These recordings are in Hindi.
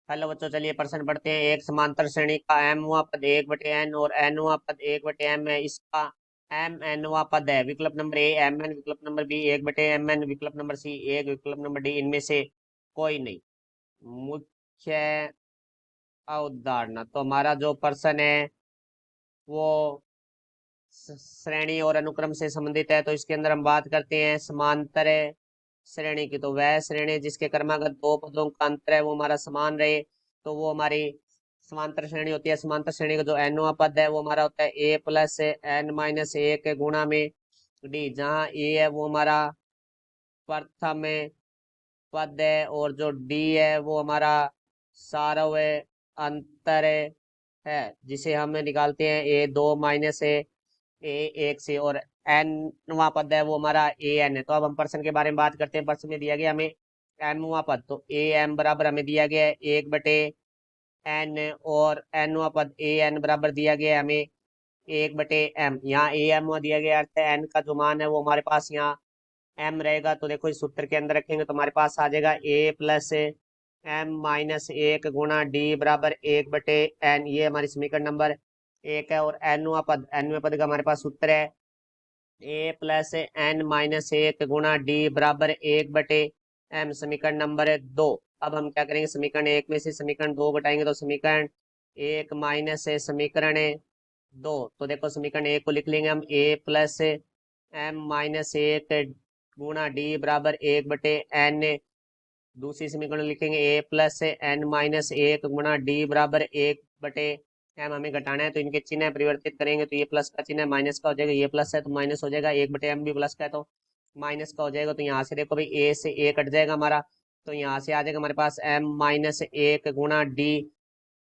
हेलो बच्चों, चलिए प्रश्न पढ़ते हैं। एक समांतर श्रेणी का m हुआ पद 1/n और n हुआ पद 1/m है। इसका m n हुआ पद है। विकल्प नंबर ए mn, विकल्प नंबर बी 1/mn, विकल्प नंबर सी 1, विकल्प नंबर डी इनमें से कोई नहीं। मुख्य अवधारणा, तो हमारा जो प्रश्न है वो श्रेणी और अनुक्रम से संबंधित है। तो इसके अंदर हम बात करते हैं समांतर श्रेणी की। तो वह श्रेणी जिसके क्रमागत दो पदों का अंतर है वो हमारा समान रहे, तो वो हमारी समांतर श्रेणी होती है। समांतर श्रेणी का जो nवां पद है वो हमारा होता है a+n-1 गुणा में डी, जहाँ ए है वो हमारा प्रथम पद है और जो डी है वो हमारा सारवय अंतर है, जिसे हम निकालते हैं a2 - a 1 से। और nवां पद है वो हमारा an है। तो अब हम प्रश्न के बारे में बात करते हैं। प्रश्न में दिया गया हमें mवां पद, तो am बराबर हमें दिया गया है 1/n, और nवां पद an बराबर दिया गया है हमें 1/m। यहाँ am दिया गया अर्थ है n का जो मान है वो हमारे पास यहाँ m रहेगा। तो देखो इस सूत्र के अंदर रखेंगे तो हमारे पास आ जाएगा a+m-1 गुणा डी बराबर 1/n। ये हमारी समीकरण नंबर 1 है। और nवें पद का हमारे पास सूत्र है a+n-1 गुणा डी बराबर 1/m, समीकरण नंबर 2। अब हम क्या करेंगे, समीकरण 1 में से समीकरण 2 घटाएंगे तो समीकरण 1 माइनस समीकरण 2। तो देखो समीकरण 1 को लिख लेंगे हम a+m-1 गुणा डी बराबर 1/n। दूसरी समीकरण लिखेंगे a+n-1 गुणा डी बराबर 1/m। हमें घटाना है तो इनके चिन्ह परिवर्तित करेंगे, तो ये प्लस का चिन्ह माइनस का हो जाएगा, ये प्लस है तो माइनस हो जाएगा, 1/m भी प्लस का है तो माइनस का हो जाएगा। तो यहाँ से देखो भाई a से a कट जाएगा हमारा, तो यहाँ से आ जाएगा हमारे पास m-1 गुणा डी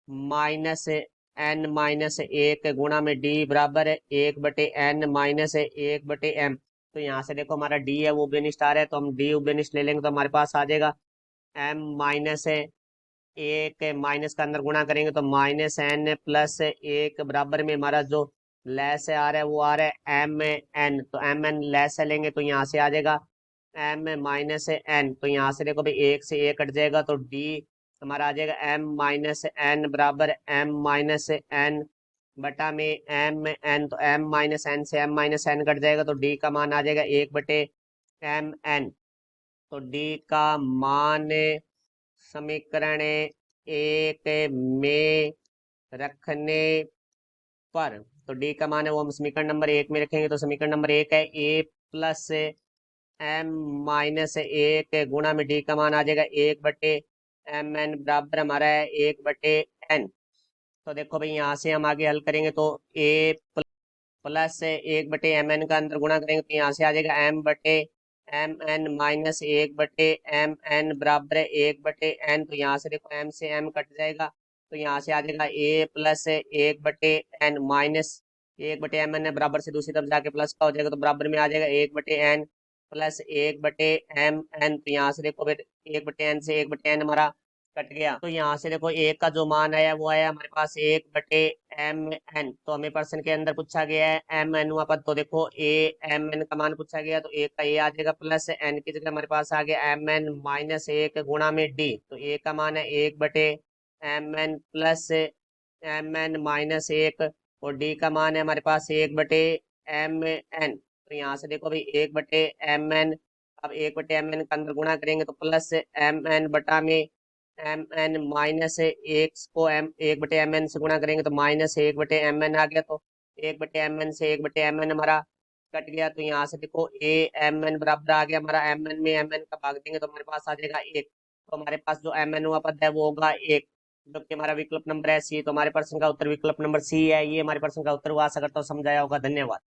माइनस n-1 गुणा में डी बराबर 1/n-1/m। तो यहाँ से देखो हमारा डी है वो उभयनिष्ठ है, तो हम डी उभयनिष्ठ ले लेंगे तो हमारे पास आ जाएगा m-1 माइनस का अंदर गुणा करेंगे तो -n+1 बराबर में हमारा जो लेस है आ रहा है वो आ रहा है mn। तो mn लेस है लेंगे तो यहाँ से आ जाएगा m-n। तो यहाँ से देखो भाई 1 से 1 कट जाएगा तो d हमारा आ जाएगा m-n बराबर m-n बटा में mn। तो m-n से m-n कट जाएगा तो d का मान आ जाएगा 1/mn। तो d का मान समीकरण 1 में रखने पर, तो डी का मान है वो हम समीकरण नंबर 1 में रखेंगे। तो समीकरण नंबर 1 है a+m-1 गुणा में डी का मान आ जाएगा 1/mn बराबर हमारा है 1/n। तो देखो भाई यहाँ से हम आगे हल करेंगे तो a+1/mn का अंदर गुणा करेंगे तो यहाँ से आ जाएगा m/mn-1/mn बराबर 1/n। तो यहाँ से देखो m से m कट जाएगा तो यहाँ से आ जाएगा a+1/n माइनस 1/mn बराबर से दूसरी तरफ जाके प्लस का हो जाएगा, तो बराबर में आ जाएगा 1/n प्लस 1/mn। तो यहाँ से देखो फिर 1/n से 1/n हमारा कट गया। तो यहाँ से देखो एक का जो मान आया वो आया हमारे पास 1/mn। तो हमें प्रश्न के अंदर पूछा गया है mn हुआ पद, तो देखो a-mn का मान पूछा गया तो एक का ये आ जाएगा प्लस n की जगह हमारे पास आ गया mn-1 गुणा में d। तो a का मान है 1/mn प्लस mn-1 और d का मान है हमारे पास 1/mn। तो यहाँ से देखो भाई 1/mn, अब 1/mn का अंदर गुणा करेंगे तो प्लस mn बटा में mn-1 को m 1/mn से गुणा करेंगे तो -1/mn आ गया। तो 1/mn से 1/mn हमारा कट गया। तो यहाँ से देखो a-mn बराबर आ गया हमारा, mn में mn का भाग देंगे तो हमारे पास आ जाएगा 1। तो हमारे पास जो mn हुआ पद है वो होगा 1, जो कि हमारा विकल्प नंबर है सी। तो हमारे प्रश्न का उत्तर विकल्प नंबर सी है। ये हमारे प्रश्न का उत्तर हुआ। आशा करता हूँ समझाया होगा। धन्यवाद।